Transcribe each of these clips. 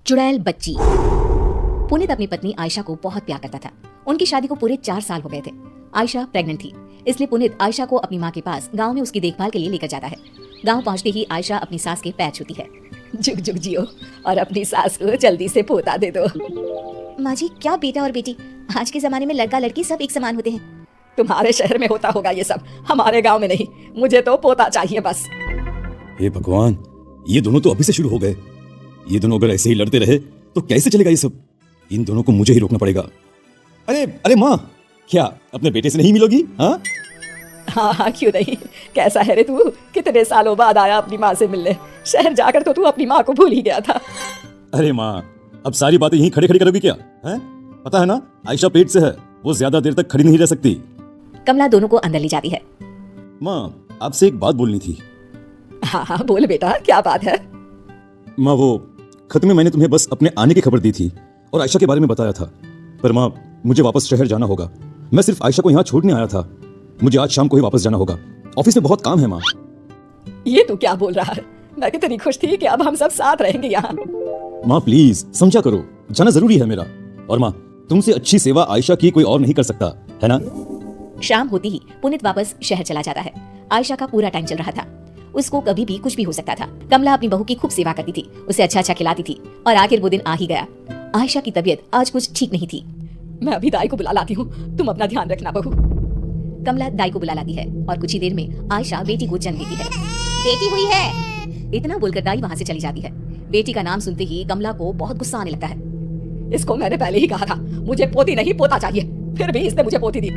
चुड़ैल बच्ची। पुनीत अपनी पत्नी आयशा को बहुत प्यार करता था। उनकी शादी को पूरे 4 साल हो गए थे। आयशा प्रेग्नेंट थी, इसलिए पुनीत आयशा को अपनी माँ के पास गांव में उसकी देखभाल के लिए लेकर जाता है। गांव पहुंचते ही आयशा अपनी सास के पैर छूती है। जुग जुग जियो और अपनी सास को जल्दी से पोता दे दो। माँ जी, क्या बेटा और बेटी, आज के जमाने में लड़का लड़की सब एक समान होते हैं। तुम्हारे शहर में होता होगा ये सब, हमारे गांव में नहीं। मुझे तो पोता चाहिए बस। हे भगवान, ये दोनों तो अभी से शुरू हो गए। ये दोनों अगर ऐसे ही लड़ते रहे तो कैसे चलेगा ये सब। इन दोनों को मुझे ही रोकना पड़ेगा। अरे अरे माँ, क्या अपने बेटे से नहीं मिलोगी? हाँ हाँ, क्यों नहीं। कैसा है रे तू? कितने सालों बाद आया अपनी माँ से मिलने। शहर जाकर तो तू अपनी माँ को भूल ही गया था। अरे माँ, अब सारी बातें यहीं खड़े खड़े करोगी क्या? हैं? पता है ना, आयशा पेट से है, वो ज्यादा देर तक खड़ी नहीं रह सकती। कमला दोनों को अंदर ले जाती है। माँ, आपसे एक बात बोलनी थी। हाँ हाँ बोल बेटा, क्या बात है? माँ, वो खत में मैंने तुम्हें बस अपने आने की खबर दी थी और आयशा के बारे में बताया था। पर माँ, मुझे वापस शहर जाना होगा। मैं सिर्फ आयशा को यहाँ छोड़ने आया था। मुझे आज शाम को ही वापस जाना होगा। ऑफिस में बहुत काम है माँ। ये तू क्या बोल रहा है? मैं कितनी खुश थी कि अब हम सब साथ रहेंगे यहाँ। माँ प्लीज समझा करो, जाना जरूरी है मेरा। और माँ, तुमसे अच्छी सेवा आयशा की कोई और नहीं कर सकता, है ना? शाम होती ही पुनीत वापस शहर चला जाता है। आयशा का पूरा टाइम चल रहा था। उसको कभी भी कुछ भी हो सकता था। कमला अपनी बहू की खूब सेवा करती थी, उसे अच्छा अच्छा खिलाती थी और आखिर वो दिन आ ही गया। आयशा की तबीयत आज कुछ ठीक नहीं थी। मैं अभी दाई को बुला लाती हूँ, तुम अपना ध्यान रखना बहू। कमला दाई को बुला लाती है और कुछ ही देर में आयशा बेटी को जन्म देती है। बेटी हुई है। इतना बोलकर दाई वहाँ से चली जाती है। बेटी का नाम सुनते ही कमला को बहुत गुस्सा आने लगता है। इसको मैंने पहले ही कहा था, मुझे पोती नहीं पोता चाहिए, फिर भी इसने मुझे पोती दी।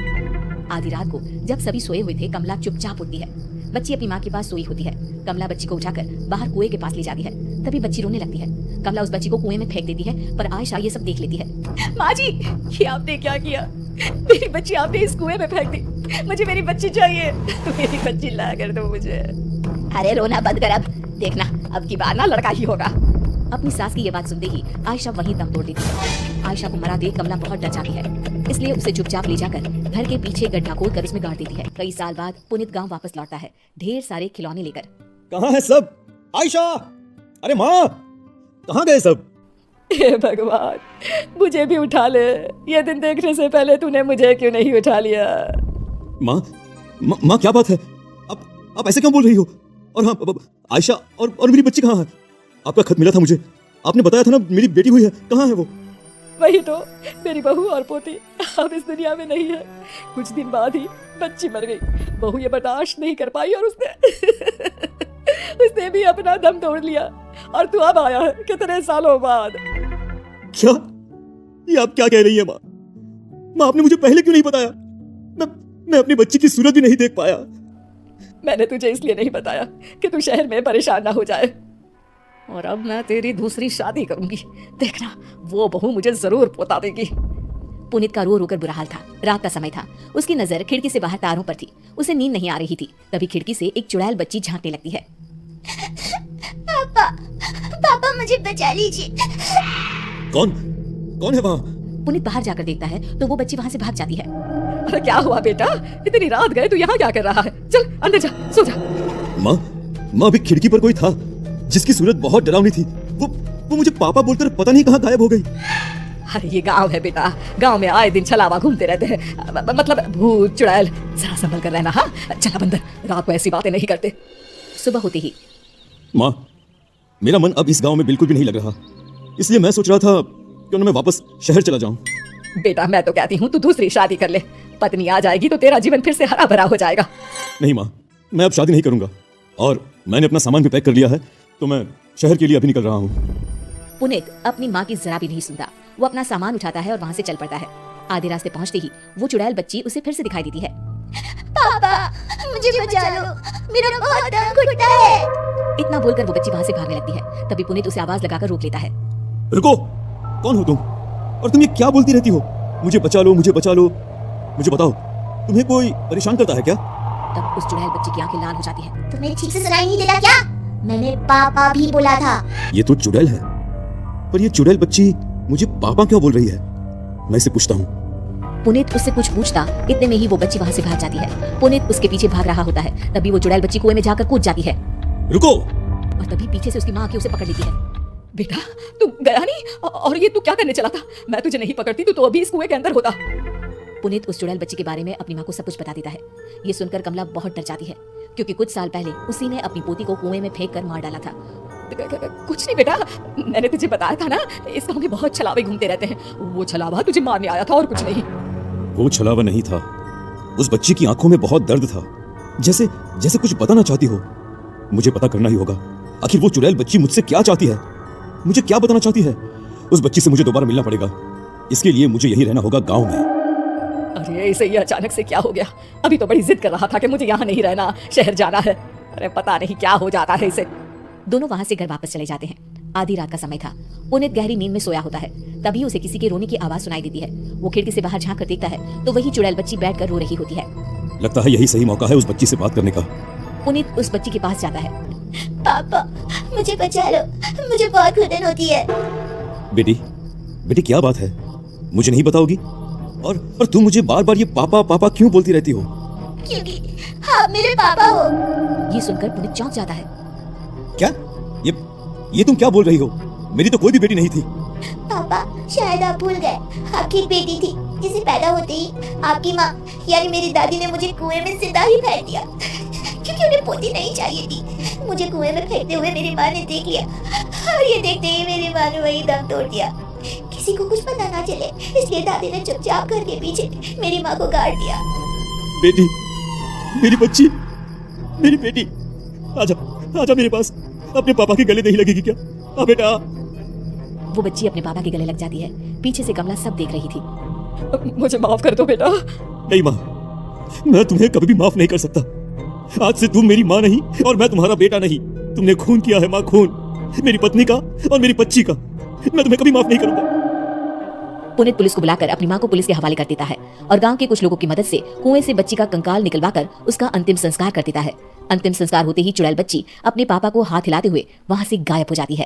आधी रात को जब सभी सोए हुए थे, कमला चुपचाप उठती है। बच्ची अपनी माँ के पास सोई होती है। कमला बच्ची को उठाकर बाहर कुएं के पास ले जाती है। तभी बच्ची रोने लगती है। कमला उस बच्ची को कुएं में फेंक देती है, पर आयशा ये सब देख लेती है। माँ जी, ये आपने क्या किया? मेरी बच्ची आपने इस कुएं में फेंक दी। मुझे मेरी बच्ची चाहिए, मेरी बच्ची ला कर दो मुझे। अरे रोना बंद कर, अब देखना अब की बार ना लड़का ही होगा। अपनी सास की ये बात सुनते ही आयशा वहीं दम तोड़ देती है। आयशा को मरा देख कमला बहुत डर जाती है, इसलिए उसे चुपचाप ले जाकर घर के पीछे गड्ढा खोदकर उसमें गाड़ देती है। कई साल बाद पुनीत गांव वापस लौटता है, ढेर सारे खिलौने लेकर। कहाँ है सब? आयशा, अरे माँ, कहाँ गए सब? हे भगवान, मुझे भी उठा ले। ये दिन देखने से पहले तूने मुझे क्यों नहीं उठा लिया? माँ, क्या बात है? आप ऐसे क्यों बोल रही हो? और हाँ, आयशा और मेरी बच्ची कहाँ है? आपका खत मिला था मुझे, आपने बताया था ना मेरी बेटी हुई है, कहाँ है वो? वही तो, मेरी बहू और पोती अब इस दुनिया में नहीं है। कुछ दिन बाद ही बच्ची मर गई। बहू ये बर्दाश्त नहीं कर पाई और उसने भी अपना दम तोड़ लिया। और तू अब आया है कितने सालों बाद। क्या? ये आप क्या कह रही है माँ? माँ, आपने मुझे पहले क्यों नहीं बताया? मैं अपनी बच्ची की सूरत भी नहीं देख पाया। मैंने तुझे इसलिए नहीं बताया कि तू शहर में परेशान ना हो जाए। और अब मैं तेरी दूसरी शादी करूंगी, देखना वो बहू मुझे जरूर पोता देगी। पुनीत का रो रो कर बुरा हाल था। रात का समय था, उसकी नजर खिड़की से बाहर तारों पर थी। उसे नींद नहीं आ रही थी। तभी खिड़की से एक चुड़ैल बच्ची झांकने लगती है। पापा, पापा मुझे बचा लीजिए। कौन है वहाँ? पुनीत बाहर जाकर देखता है तो वो बच्ची वहाँ से भाग जाती है। अरे क्या हुआ बेटा, इतनी रात गए, तू यहाँ क्या कर रहा है? चल अंदर जा, सो जा। माँ, अभी खिड़की पर कोई था जिसकी सूरत बहुत डरावनी थी। वो मुझे पापा बोलकर पता नहीं कहाँ गायब हो गई। अरे ये गांव है बेटा, गांव में आए दिन छलावा घूमते रहते हैं, मतलब भूत चुड़ैल। जरा संभल कर रहना। हाँ चला बंदर, रात को ऐसी बातें नहीं करते। सुबह होते ही माँ, मेरा मन अब इस गांव में बिल्कुल भी नहीं लग रहा, इसलिए मैं सोच रहा था क्यों ना मैं वापस शहर चला जाऊं। बेटा मैं तो कहती हूँ तू दूसरी शादी कर ले। पत्नी आ जाएगी तो तेरा जीवन फिर से हरा भरा हो जाएगा। नहीं माँ, मैं अब शादी नहीं करूंगा और मैंने अपना सामान भी पैक कर लिया है, तो मैं शहर के लिए अभी निकल रहा हूँ। पुनीत अपनी माँ की जरा भी नहीं सुनता। वो अपना सामान उठाता है और वहाँ से चल पड़ता है। आधे रास्ते पहुँचते ही वो चुड़ैल बच्ची उसे फिर से दिखाई देती है। पापा मुझे बचा लो, मेरा बहुत दम घुटता है। इतना बोलकर वो बच्ची वहाँ से भागने लगती है। तभी पुनीत उसे आवाज लगाकर रोक लेता है। रुको, कौन हो तुम? और तुम ये क्या बोलती रहती हो? मुझे बचा लो, मुझे बचा लो। मुझे बताओ, तुम्हें कोई परेशान करता है क्या? तब उस चुड़ैल बच्ची की आंखें लाल हो जाती है। तुम्हें ठीक से सुनाई नहीं देता क्या? मैंने पापा भी बोला था। ये तो चुड़ैल है, पर ये चुड़ैल बच्ची मुझे पापा क्यों बोल रही है? मैं इसे पूछता हूँ। पुनीत उससे कुछ पूछता, इतने में ही वो बच्ची वहाँ से भाग जाती है। पुनीत उसके पीछे भाग रहा होता है। तभी वो चुड़ैल बच्ची कुएं में जाकर कूद जाती है। रुको! और तभी पीछे से उसकी माँ आके उसे पकड़ लेती है। बेटा तू गया नहीं, और ये तू क्या करने चला था? मैं तुझे नहीं पकड़ती तो अभी इस कुएं के अंदर होता। पुनीत उस चुड़ैल बच्ची के बारे में अपनी माँ को सब कुछ बता देता है। ये सुनकर कमला बहुत डर जाती है, क्योंकि कुछ साल पहले उसी ने अपनी पोती को कुएं में फेंक कर मार डाला था। कुछ नहीं बेटा, मैंने तुझे बताया था ना, इस गांव में बहुत छलावे घूमते रहते हैं। वो छलावा तुझे मारने आया था और कुछ नहीं। वो छलावा नहीं था, उस बच्ची की आंखों में बहुत दर्द था, जैसे जैसे कुछ बताना चाहती हो। मुझे पता करना ही होगा, आखिर वो चुड़ैल बच्ची मुझसे क्या चाहती है, मुझे क्या बताना चाहती है। उस बच्ची से मुझे दोबारा मिलना पड़ेगा, इसके लिए मुझे यही रहना होगा गांव में। अरे इसे ये अचानक से क्या हो गया? अभी तो बड़ी जिद कर रहा था कि मुझे यहाँ नहीं रहना, शहर जाना है। अरे पता नहीं क्या हो जाता है इसे। दोनों वहां से घर वापस चले जाते हैं। आधी रात का समय था। पुनीत गहरी नींद में सोया होता है, तभी उसे किसी के रोने की आवाज सुनाई देती है। वो खिड़की से बाहर झांक कर देखता है तो वही चुड़ैल बच्ची बैठकर रो रही होती है। लगता है यही सही मौका है उस बच्ची से बात करने का। पुनीत उस बच्ची के पास जाता है। पापा मुझे बचा लो, मुझे बहुत घुटन होती है। बेटी, बेटी क्या बात है, मुझे नहीं बताओगी? और तुम मुझे बार बार ये पापा पापा क्यों बोलती रहती हो? क्योंकि आप मेरे पापा हो। ये सुनकर पुनीत चौंक जाता है। क्या? ये तुम क्या बोल रही हो? मेरी तो कोई भी बेटी नहीं थी। पापा शायद आप भूल गए, आपकी एक बेटी थी जिसे पैदा होते ही आपकी माँ यानी मेरी दादी ने मुझे कुएं में जिंदा ही फेंक दिया, क्योंकि उन्हें पोती नहीं चाहिए थी। मुझे कुएं में फेंकते हुए मेरी माँ ने देख लिया, और ये देखते ही मेरी माँ ने वही दम तोड़ दिया। किसी को कुछ पता ना चले, इसलिए दादी ने चुपचाप घर के पीछे मेरी माँ को गाड़ दिया। बेटी, मेरी बच्ची, मेरी बेटी, आजा आजा मेरे पास। अपने पापा के गले नहीं लगेगी क्या? आ बेटा। वो बच्ची अपने पापा के गले लग जाती है। पीछे से कमला सब देख रही थी। मुझे माफ कर दो बेटा। नहीं माँ, मैं तुम्हें कभी भी माफ नहीं कर सकता। आज से तुम मेरी माँ नहीं और मैं तुम्हारा बेटा नहीं। तुमने खून किया है माँ, खून मेरी पत्नी का और मेरी बच्ची का। मैं तुम्हें कभी माफ नहीं करूंगा। पुनीत पुलिस को बुलाकर अपनी माँ को पुलिस के हवाले कर देता है और गांव के कुछ लोगों की मदद से कुएं से बच्ची का कंकाल निकलवाकर उसका अंतिम संस्कार कर देता है। अंतिम संस्कार होते ही चुड़ैल बच्ची अपने पापा को हाथ हिलाते हुए वहां से गायब हो जाती है।